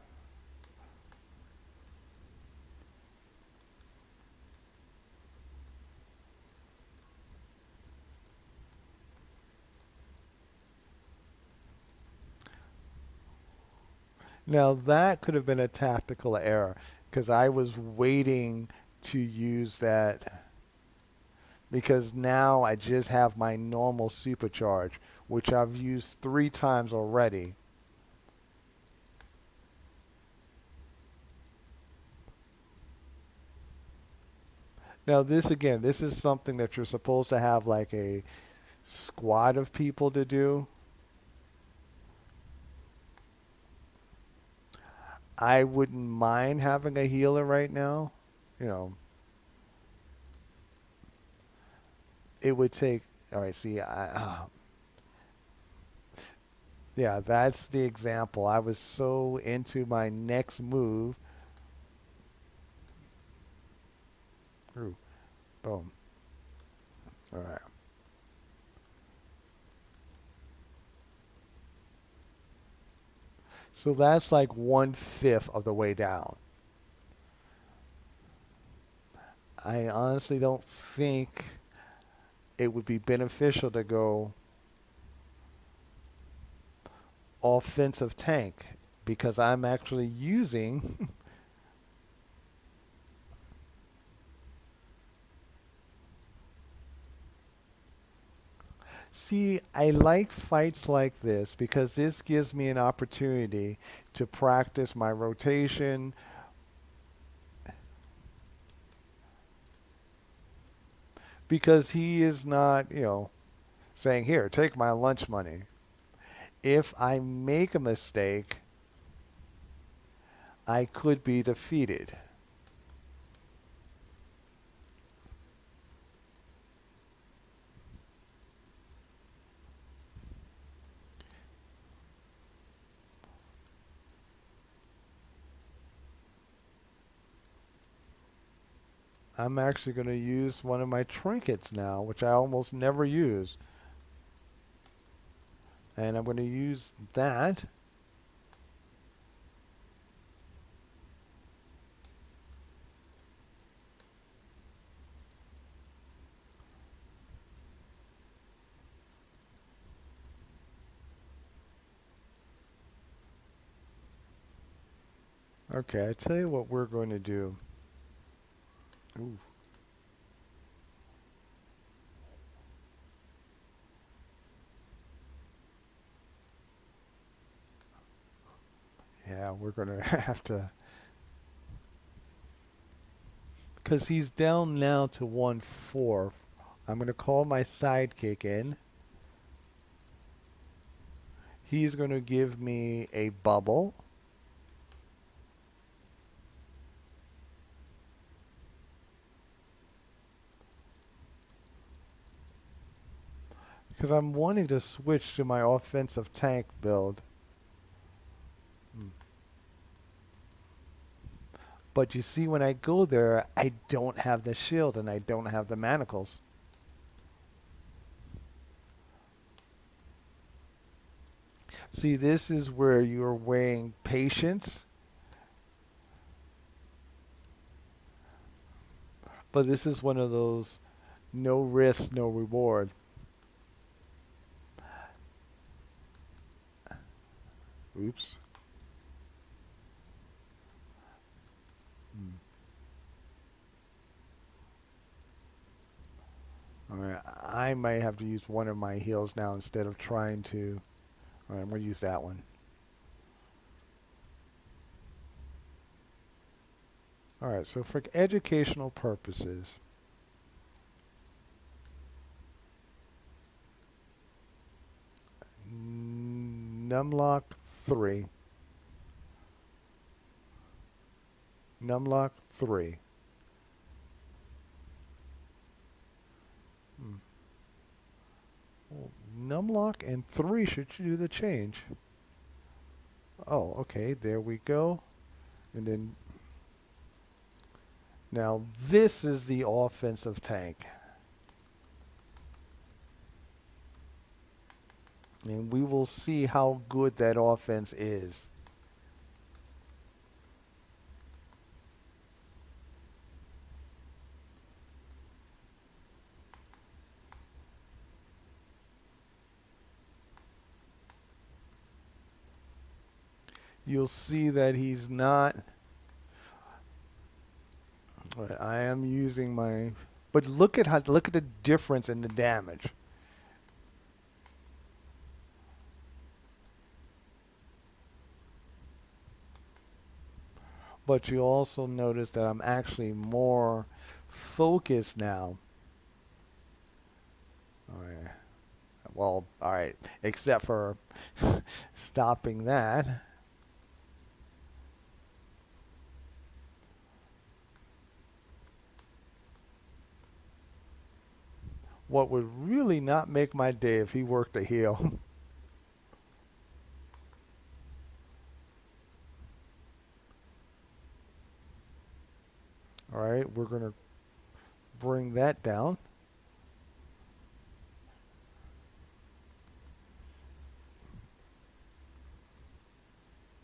Now that could have been a tactical error because I was waiting to use that because now I just have my normal supercharge, which I've used 3 times already. Now this again, this is something that you're supposed to have like a squad of people to do. I wouldn't mind having a healer right now. You know, it would take. All right, see, yeah, that's the example. I was so into my next move. Ooh, boom. All right. So that's like 1/5 of the way down. I honestly don't think it would be beneficial to go offensive tank because I'm actually using. See, I like fights like this because this gives me an opportunity to practice my rotation because he is not, saying, "Here, take my lunch money." If I make a mistake, I could be defeated. I'm actually going to use one of my trinkets now, which I almost never use. And I'm going to use that. Okay, I tell you what we're going to do. Ooh. Yeah, we're going to have to, because he's down now to 1-4. I'm going to call my sidekick in. He's going to give me a bubble. Because I'm wanting to switch to my offensive tank build. Hmm. But you see, when I go there, I don't have the shield and I don't have the manacles. See, this is where you're weighing patience, but this is one of those no risk, no reward. Oops. Hmm. All right, I might have to use one of my heals now instead of trying to. All right, I'm going to use that one. All right, so for educational purposes, Numlock 3. Numlock 3. Hmm. Well, Numlock and 3 should do the change. Oh, okay, there we go. And then now this is the offensive tank. And we will see how good that offense is. You'll see that he's not. I am using my. But look at the difference in the damage. But you also notice that I'm actually more focused now. All right. Well, all right, except for stopping that. What would really not make my day if he worked a heal. All right, we're going to bring that down.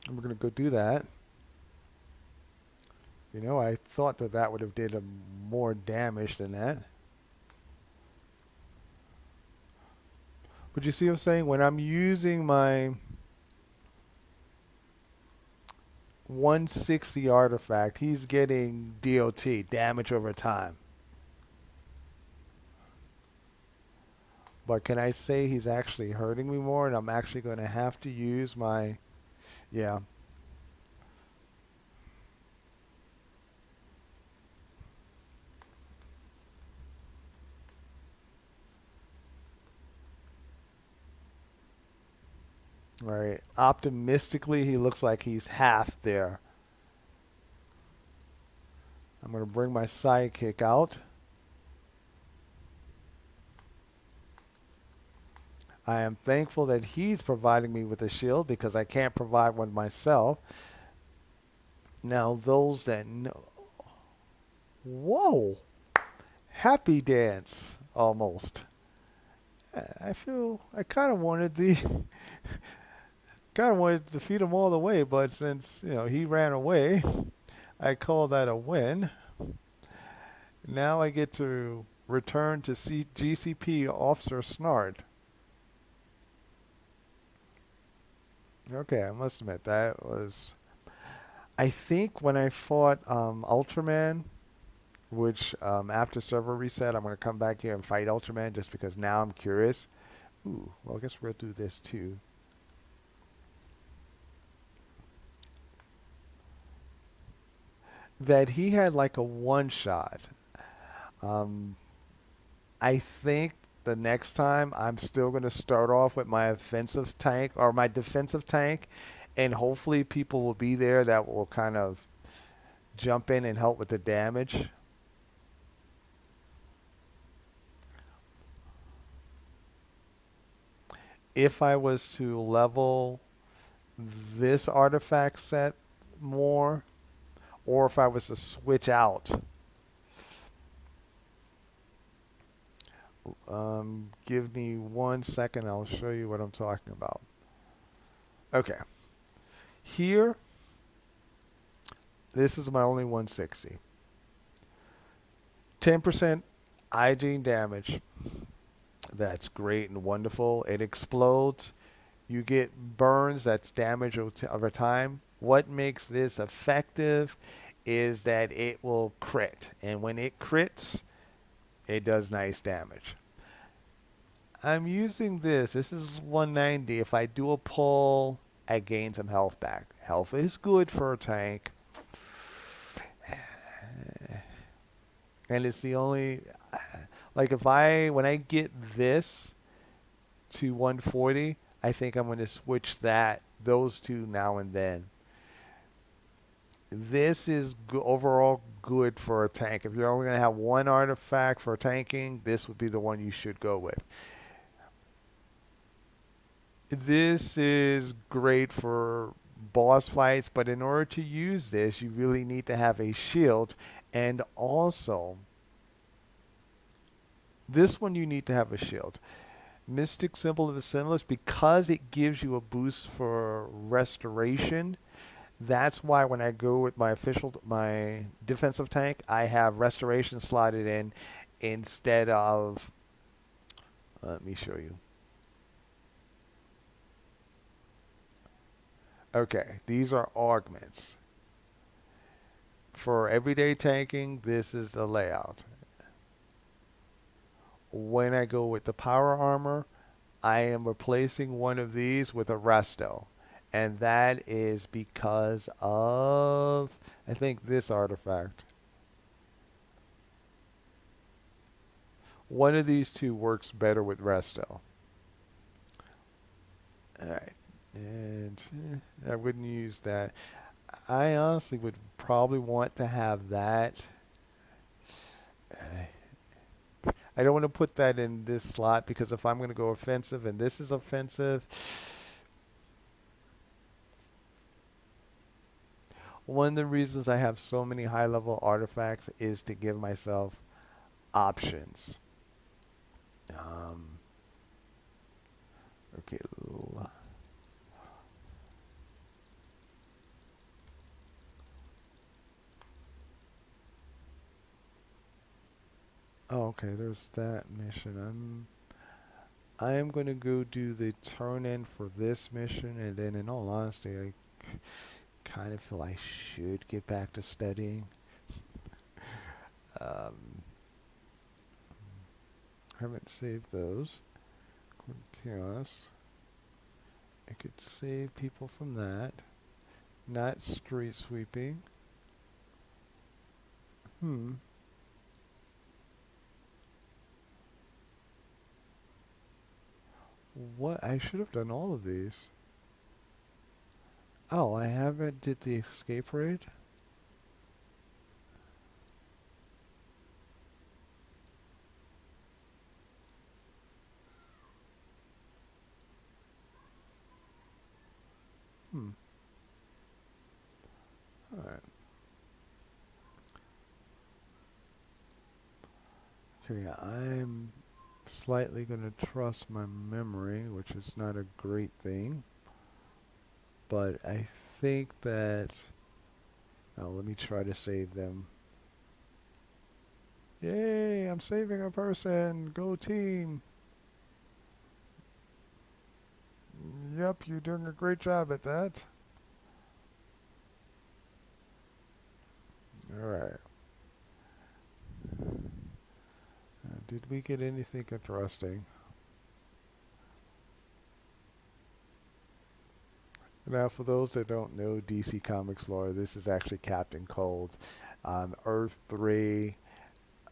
And we're going to go do that. I thought that would have did more damage than that. But you see what I'm saying? When I'm using my 160 artifact, he's getting DOT, damage over time. But can I say he's actually hurting me more and I'm actually going to have to use my, yeah. Right. Optimistically, he looks like he's half there. I'm going to bring my sidekick out. I am thankful that he's providing me with a shield because I can't provide one myself. Now, those that know. Whoa! Happy dance, almost. I feel I kind of wanted the kind of wanted to defeat him all the way, but since he ran away, I call that a win. Now I get to return to GCP Officer Snart. Okay, I must admit that was. I think when I fought Ultraman, which after server reset, I'm going to come back here and fight Ultraman just because now I'm curious. Ooh, well, I guess we'll do this too. That he had like a one shot. Um, I think the next time I'm still going to start off with my offensive tank or my defensive tank, and hopefully people will be there that will kind of jump in and help with the damage. If I was to level this artifact set more, or if I was to switch out. Give me 1 second. I'll show you what I'm talking about. Okay. Here, this is my only 160. 10% hygiene damage. That's great and wonderful. It explodes. You get burns. That's damage over time. What makes this effective is that it will crit. And when it crits, it does nice damage. I'm using this. This is 190. If I do a pull, I gain some health back. Health is good for a tank. And it's the only like if when I get this to 140, I think I'm going to switch those two now and then. This is overall good for a tank. If you're only going to have one artifact for tanking, this would be the one you should go with. This is great for boss fights, but in order to use this, you really need to have a shield. And also, this one you need to have a shield. Mystic Symbol of the Sinless, because it gives you a boost for restoration. That's why when I go with my defensive tank, I have restoration slotted in instead of. Let me show you. Okay, these are augments. For everyday tanking, this is the layout. When I go with the power armor, I am replacing one of these with a resto. And that is because of, I think, this artifact. One of these two works better with resto. Alright. And I wouldn't use that. I honestly would probably want to have that. I don't want to put that in this slot because if I'm going to go offensive and this is offensive, one of the reasons I have so many high level artifacts is to give myself options. Okay. Oh, okay. There's that mission. I am going to go do the turn in for this mission, and then in all honesty, I kind of feel I should get back to studying. Um, haven't saved those. Chaos. I could save people from that. Not street sweeping. Hmm. What? I should have done all of these. Oh, I haven't did the escape raid? Hmm. Alright. Okay, I'm slightly going to trust my memory, which is not a great thing. But I think that... Oh, let me try to save them. Yay, I'm saving a person. Go team. Yep, you're doing a great job at that. Alright. Did we get anything interesting? Now, for those that don't know DC Comics lore, this is actually Captain Cold. Earth 3,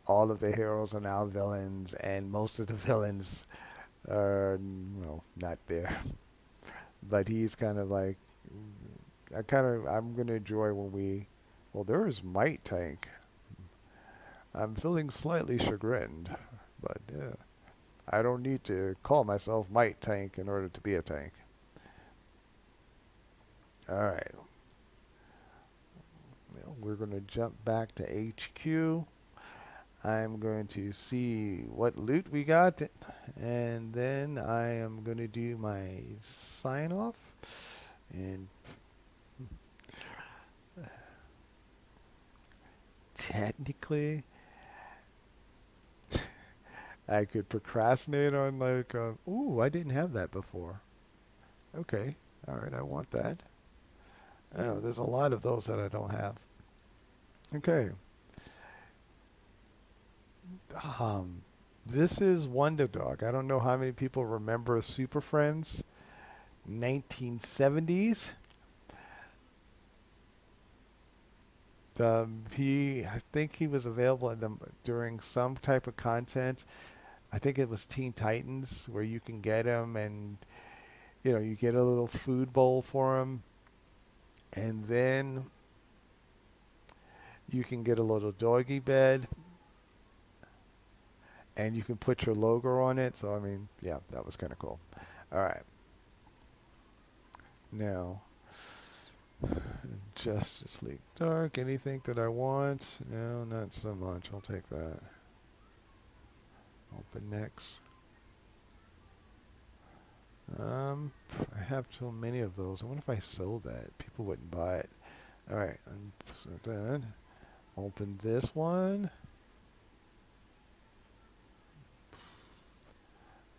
all of the heroes are now villains, and most of the villains are, well, not there. But he's kind of like, I'm going to enjoy when well, there is Might Tank. I'm feeling slightly chagrined, but yeah. I don't need to call myself Might Tank in order to be a tank. Alright, well, we're going to jump back to HQ. I'm going to see what loot we got, and then I am going to do my sign off. And technically, I could procrastinate on like, ooh, I didn't have that before. Okay, all right, I want that. Oh, there's a lot of those that I don't have. Okay, um, this is Wonder Dog. I don't know how many people remember Super Friends, 1970s. I think he was available during some type of content. I think it was Teen Titans where you can get him, and you get a little food bowl for him, and then you can get a little doggy bed, and you can put your logo on it. So I mean, yeah, that was kind of cool. All right, now Justice League Dark. Anything that I want? No, not so much. I'll take that. Open next. I have so many of those. I wonder if I sold that. People wouldn't buy it. All right, so then open this one.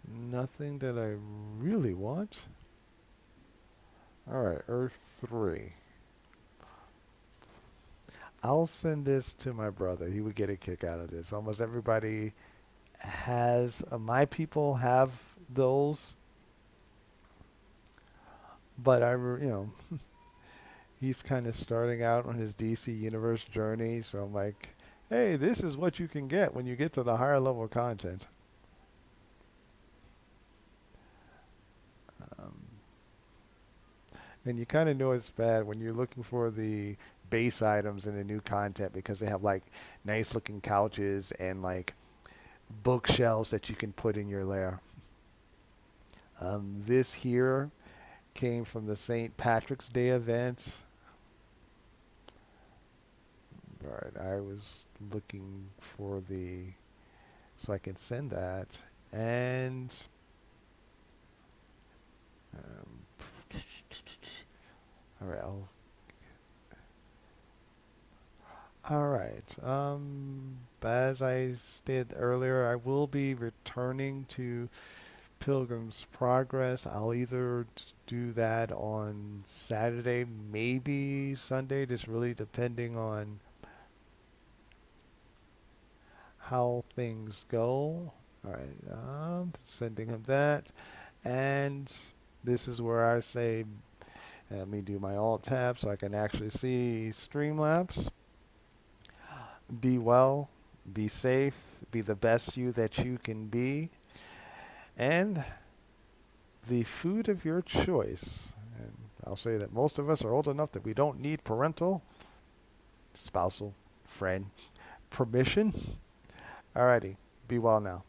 Nothing that I really want. All right, Earth 3. I'll send this to my brother. He would get a kick out of this. Almost everybody has, my people have those, but he's kind of starting out on his DC Universe journey. So I'm like, hey, this is what you can get when you get to the higher level content. Um, and you kind of know it's bad when you're looking for the base items in the new content because they have like nice looking couches and like bookshelves that you can put in your lair. This here came from the St. Patrick's Day event. All right, I was looking for so I can send that. And um, all right, all right. As I stated earlier, I will be returning to Pilgrim's Progress. I'll either do that on Saturday, maybe Sunday, just really depending on how things go. All right, sending him that. And this is where I say, let me do my alt tab so I can actually see Streamlabs. Be well, be safe, be the best you that you can be, and the food of your choice. And I'll say that most of us are old enough that we don't need parental, spousal, friend permission. Alrighty, be well now.